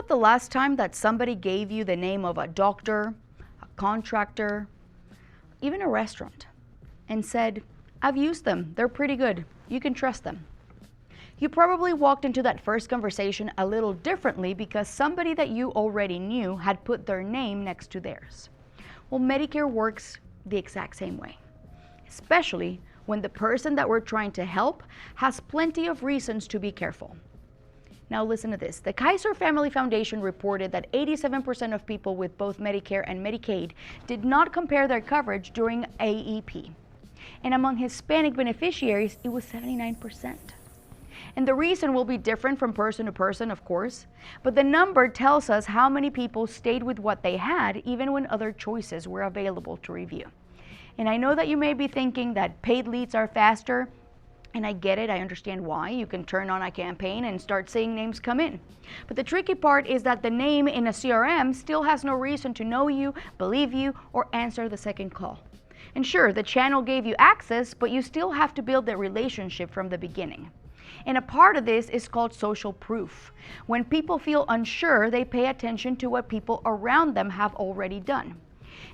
the last time that somebody gave you the name of a doctor, a contractor, even a restaurant, and said, "I've used them, they're pretty good, you can trust them"? You probably walked into that first conversation a little differently because somebody that you already knew had put their name next to theirs. Well, Medicare works the exact same way, especially when the person that we're trying to help has plenty of reasons to be careful. Now listen to this. The Kaiser Family Foundation reported that 87% of people with both Medicare and Medicaid did not compare their coverage during AEP. And among Hispanic beneficiaries, it was 79%. And the reason will be different from person to person, of course, but the number tells us how many people stayed with what they had even when other choices were available to review. And I know that you may be thinking that paid leads are faster, and I get it, I understand why. You can turn on a campaign and start seeing names come in. But the tricky part is that the name in a CRM still has no reason to know you, believe you, or answer the second call. And sure, the channel gave you access, but you still have to build the relationship from the beginning. And a part of this is called social proof. When people feel unsure, they pay attention to what people around them have already done.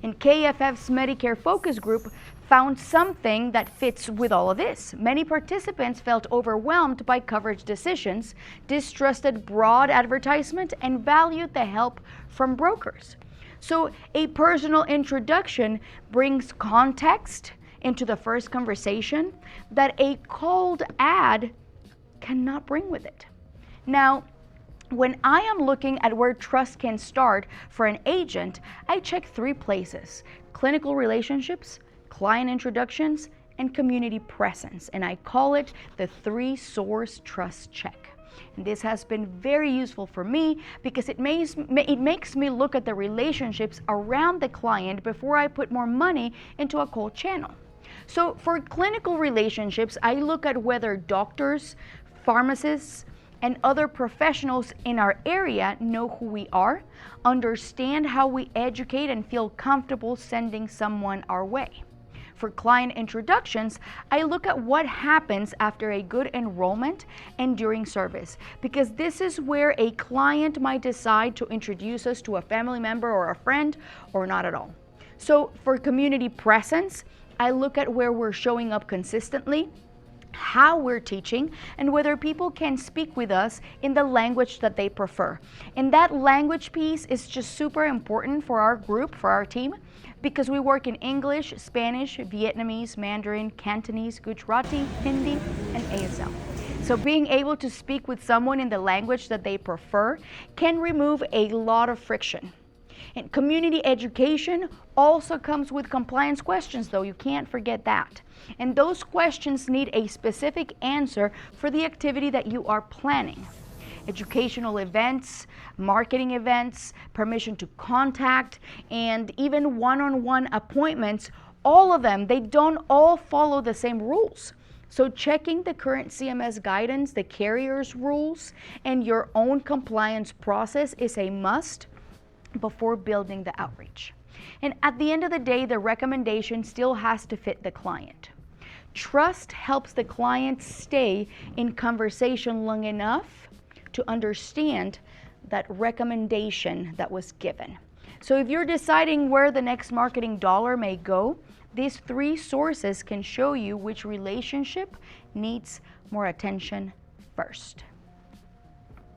And KFF's Medicare Focus Group found something that fits with all of this. Many participants felt overwhelmed by coverage decisions, distrusted broad advertisement, and valued the help from brokers. So a personal introduction brings context into the first conversation that a cold ad cannot bring with it. Now, when I am looking at where trust can start for an agent, I check 3 places: clinical relationships, client introductions, and community presence. And I call it the 3-source trust check. And this has been very useful for me because it makes me look at the relationships around the client before I put more money into a cold channel. So for clinical relationships, I look at whether doctors, pharmacists, and other professionals in our area know who we are, understand how we educate, and feel comfortable sending someone our way. For client introductions, I look at what happens after a good enrollment and during service, because this is where a client might decide to introduce us to a family member or a friend, or not at all. So for community presence, I look at where we're showing up consistently, how we're teaching, and whether people can speak with us in the language that they prefer. And that language piece is just super important for our group, for our team, because we work in English, Spanish, Vietnamese, Mandarin, Cantonese, Gujarati, Hindi, and ASL. So being able to speak with someone in the language that they prefer can remove a lot of friction. And community education also comes with compliance questions, though. You can't forget that. And those questions need a specific answer for the activity that you are planning. Educational events, marketing events, permission to contact, and even one-on-one appointments, all of them, they don't all follow the same rules. So checking the current CMS guidance, the carrier's rules, and your own compliance process is a must before building the outreach. And at the end of the day, the recommendation still has to fit the client. Trust helps the client stay in conversation long enough to understand that recommendation that was given. So if you're deciding where the next marketing dollar may go, these 3 sources can show you which relationship needs more attention first.